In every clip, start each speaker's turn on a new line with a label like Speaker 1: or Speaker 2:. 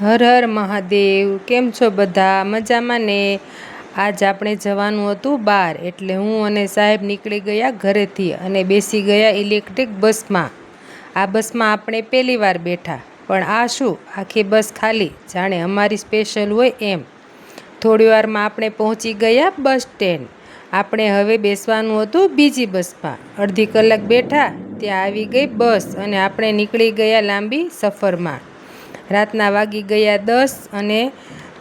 Speaker 1: હર હર મહાદેવ। કેમ છો બધા? મજામાં ને? આજ આપણે જવાનું હતું બહાર, એટલે હું અને સાહેબ નીકળી ગયા ઘરેથી અને બેસી ગયા ઇલેક્ટ્રિક બસમાં। આ બસમાં આપણે પહેલી વાર બેઠા, પણ આ શું, આખી બસ ખાલી, જાણે અમારી સ્પેશિયલ હોય એમ। થોડી વારમાં આપણે પહોંચી ગયા બસ સ્ટેન્ડ। આપણે હવે બેસવાનું હતું બીજી બસમાં। અડધી કલાક બેઠા ત્યાં આવી ગઈ બસ અને આપણે નીકળી ગયા લાંબી સફરમાં। રાતના વાગી ગયા 10 અને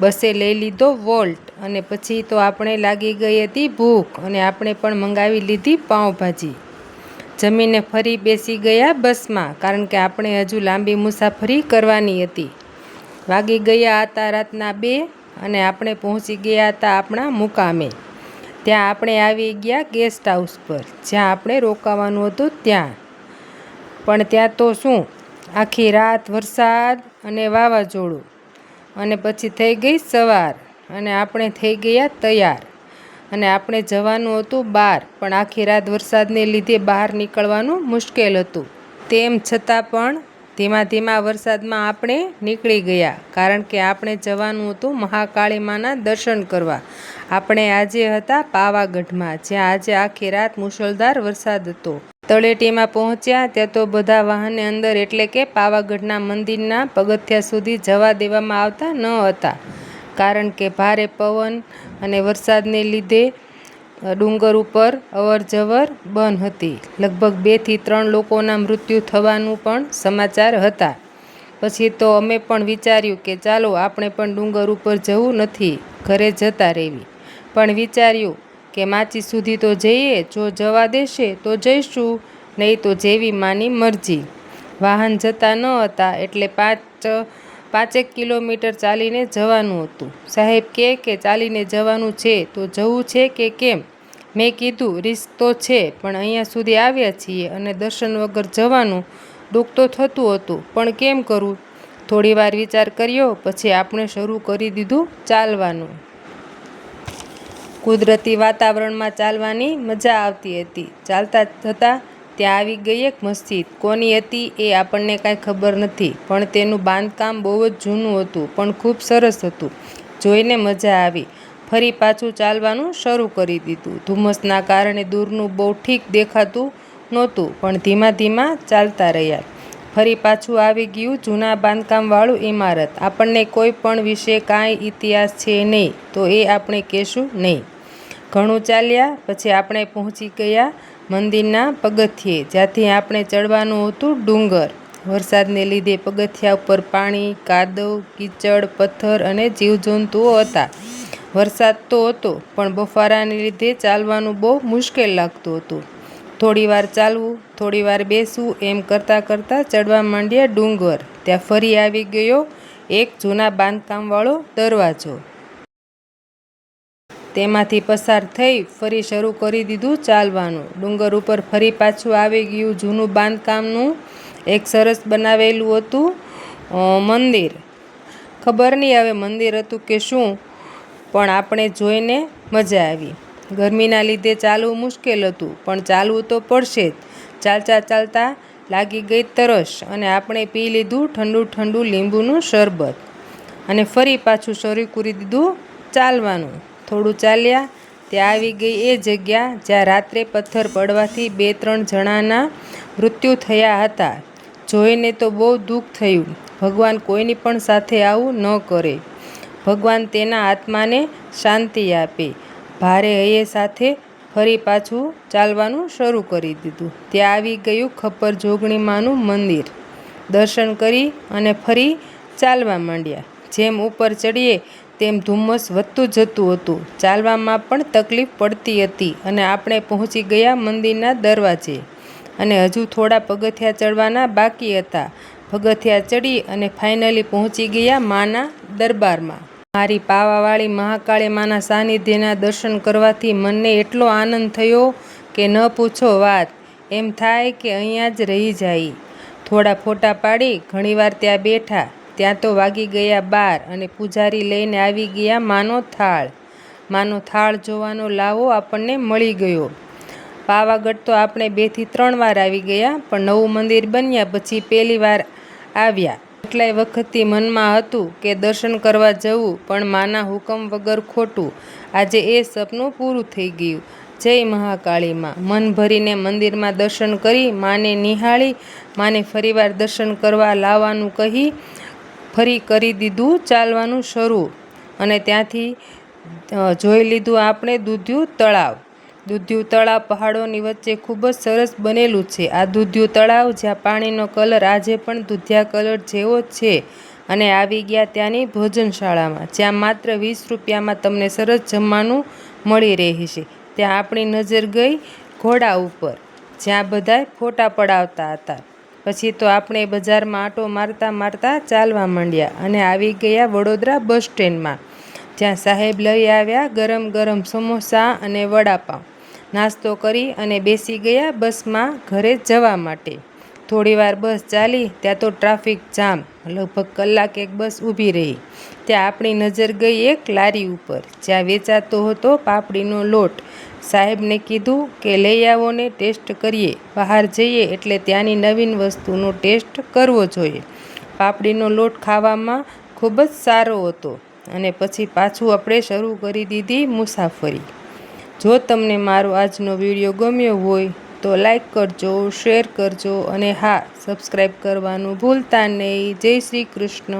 Speaker 1: બસે લઈ લીધો વોલ્ટ। અને પછી તો આપણે લાગી ગઈ હતી ભૂખ અને આપણે પણ મંગાવી લીધી પાઉંભાજી। જમીને ફરી બેસી ગયા બસમાં, કારણ કે આપણે હજુ લાંબી મુસાફરી કરવાની હતી। વાગી ગયા હતા રાતના 2 અને આપણે પહોંચી ગયા હતા આપણા મુકામે। ત્યાં આપણે આવી ગયા ગેસ્ટ હાઉસ પર, જ્યાં આપણે રોકાવાનું હતું ત્યાં। પણ ત્યાં તો શું, આખી રાત વરસાદ અને વાવાઝોડું, અને પછી થઈ ગઈ સવાર અને આપણે થઈ ગયા તૈયાર અને આપણે જવાનું હતું બહાર, પણ આખી રાત વરસાદને લીધે બહાર નીકળવાનું મુશ્કેલ હતું। તેમ છતાં પણ ધીમા ધીમા વરસાદમાં આપણે નીકળી ગયા, કારણ કે આપણે જવાનું હતું મહાકાળી માના દર્શન કરવા। આપણે આજે હતા પાવાગઢમાં, જ્યાં આજે આખી રાત મુશળધાર વરસાદ હતો। તળેટીમાં પહોંચ્યા ત્યાં તો બધા વાહનને અંદર એટલે કે પાવાગઢના મંદિરના પગથિયા સુધી જવા દેવામાં આવતા ન હતા, કારણ કે ભારે પવન અને વરસાદને લીધે ડુંગર ઉપર અવર જવર બંધ હતી। લગભગ 2 થી 3 લોકોના મૃત્યુ થવાનું પણ સમાચાર હતા। પછી તો અમે પણ વિચાર્યું કે ચાલો આપણે પણ ડુંગર ઉપર જવું નથી, ઘરે જતા રહેવી। પણ વિચાર્યું કે માચી સુધી તો જઈએ, જો જવા દેશે તો જઈશું, નહીં તો જેવી માની મરજી। વાહન જતા ન હતા એટલે 5 કિલોમીટર ચાલીને જવાનું હતું। સાહેબ કે ચાલીને જવાનું છે તો જવું છે કે કેમ? મેં કીધું રિસ્ક તો છે, પણ અહીંયા સુધી આવ્યા છીએ અને દર્શન વગર જવાનું દુઃખ તો થતું હતું, પણ કેમ કરું? થોડી વાર વિચાર કર્યો પછી આપણે શરૂ કરી દીધું ચાલવાનું। કુદરતી વાતાવરણમાં ચાલવાની મજા આવતી હતી। ચાલતા હતા ત્યાં આવી ગઈ એક મસ્જિદ। કોની હતી એ આપણને કાંઈ ખબર નથી, પણ તેનું બાંધકામ બહુ જ જૂનું હતું, પણ ખૂબ સરસ હતું। જોઈને મજા આવી। ફરી પાછું ચાલવાનું શરૂ કરી દીધું। ધુમ્મસના કારણે દૂરનું બહુ ઠીક દેખાતું નહોતું, પણ ધીમા ધીમા ચાલતા રહ્યા। ફરી પાછું આવી ગયું જૂના બાંધકામવાળું ઇમારત। આપણને કોઈ પણ વિશે કાંઈ ઇતિહાસ છે નહીં, તો એ આપણે કહેશું નહીં। ઘણું ચાલ્યા પછી આપણે પહોંચી ગયા મંદિરના પગથિયે, જ્યાંથી આપણે ચડવાનું હતું ડુંગર। વરસાદને લીધે પગથિયા ઉપર પાણી, કાદવ, કીચડ, પથ્થર અને જીવજંતુઓ હતા। વરસાદ તો હતો, પણ બફારાને લીધે ચાલવાનું બહુ મુશ્કેલ લાગતું હતું। થોડી વાર ચાલવું, થોડી વાર બેસવું, એમ કરતાં કરતાં ચડવા માંડ્યા ડુંગર। ત્યાં ફરી આવી ગયો એક જૂના બાંધકામવાળો દરવાજો। તેમાંથી પસાર થઈ ફરી શરૂ કરી દીધું ચાલવાનું। ડુંગર ઉપર ફરી પાછું આવી ગયું જૂનું બાંધકામનું એક સરસ બનાવેલું હતું મંદિર। ખબર નહીં હવે મંદિર હતું કે શું, પણ આપણે જોઈને મજા આવી। ગરમીના લીધે ચાલવું મુશ્કેલ હતું, પણ ચાલવું તો પડશે જ। ચાલતા ચાલતા લાગી ગઈ તરસ અને આપણે પી લીધું ઠંડુ ઠંડુ લીંબુનું શરબત અને ફરી પાછું શરૂ કરી દીધું ચાલવાનું। થોડું ચાલ્યા ત્યાં આવી ગઈ એ જગ્યા જ્યાં રાત્રે પથ્થર પડવાથી 2-3 જણાના મૃત્યુ થયા હતા। જોઈને તો બહુ દુઃખ થયું। ભગવાન કોઈની પણ સાથે આવું ન કરે। ભગવાન તેના આત્માને શાંતિ આપે। ભારે હૈયે સાથે ફરી પાછું ચાલવાનું શરૂ કરી દીધું। ત્યાં આવી ગયું ખપ્પર જોગણી માનું મંદિર। દર્શન કરી અને ફરી ચાલવા માંડ્યા। જેમ ઉપર ચડીએ તેમ ધુમ્મસ વધતું જતું હતું। ચાલવામાં પણ તકલીફ પડતી હતી અને આપણે પહોંચી ગયા મંદિરના દરવાજે અને હજુ થોડા પગથિયા ચડવાના બાકી હતા। પગથિયા ચડી અને ફાઇનલી પહોંચી ગયા માના દરબારમાં। મારી પાવાવાળી મહાકાળી માના સાનિધ્યના દર્શન કરવાથી મનને એટલો આનંદ થયો કે ન પૂછો વાત। એમ થાય કે અહીંયા જ રહી જાય। થોડા ફોટા પાડી ઘણીવાર ત્યાં બેઠા। ત્યાં તો વાગી ગયા 12 અને પૂજારી લઈને આવી ગયા માનો થાળ। માનો થાળ જોવાનો લાવો આપણને મળી ગયો। પાવાગઢ તો આપણે 2 થી 3 વાર આવી ગયા, પણ નવું મંદિર બન્યા પછી પહેલી વાર આવ્યા। કેટલાય વખતથી મનમાં હતું કે દર્શન કરવા જવું, પણ માના હુકમ વગર ખોટું. આજે એ સપનું પૂરું થઈ ગયું. જય મહાકાળી માં. મન ભરીને મંદિરમાં દર્શન કરી માને નિહાળી. માને ફરીવાર દર્શન કરવા લાવવાનું કહી ફરી કરી દીધું ચાલવાનું શરૂ. અને ત્યાંથી જોઈ લીધું આપણે દૂધિયું તળાવ. દૂધિયું તળાવ પહાડોની વચ્ચે ખૂબ જ સરસ બનેલું છે. આ દૂધિયું તળાવ જ્યાં પાણીનો કલર આજે પણ દૂધિયા કલર જેવો જ છે. અને આવી ગયા ત્યાંની ભોજનશાળામાં, જ્યાં માત્ર 20 રૂપિયામાં તમને સરસ જમવાનું મળી રહેશે. ત્યાં આપણી નજર ગઈ ઘોડા ઉપર, જ્યાં બધાય ફોટા પડાવતા હતા. પછી તો આપણે બજારમાં આંટો મારતા મારતા ચાલવા માંડ્યા અને આવી ગયા વડોદરા બસ સ્ટેન્ડમાં, જ્યાં સાહેબ લઈ આવ્યા ગરમ ગરમ સમોસા અને વડાપાઉં. નાસ્તો કરી અને બેસી ગયા બસમાં ઘરે જવા માટે. થોડીવાર બસ ચાલી ત્યાં તો ટ્રાફિક જામ. લગભગ કલાક એક બસ ઊભી રહી. ત્યાં આપણી નજર ગઈ એક લારી ઉપર, જ્યાં વેચાતો હતો પાપડીનો લોટ. સાહેબને કીધું કે લઈ આવો ને ટેસ્ટ કરીએ. બહાર જઈએ એટલે ત્યાંની નવીન વસ્તુનો ટેસ્ટ કરવો જોઈએ. પાપડીનો લોટ ખાવામાં ખૂબ જ સારો હતો. અને પછી પાછું આપણે શરૂ કરી દીધી મુસાફરી. જો તમને મારો આજનો વિડીયો ગમ્યો હોય તો લાઈક કરજો, શેર કરજો અને હા, સબસ્ક્રાઈબ કરવાનું ભૂલતા નહીં. જય શ્રી કૃષ્ણ.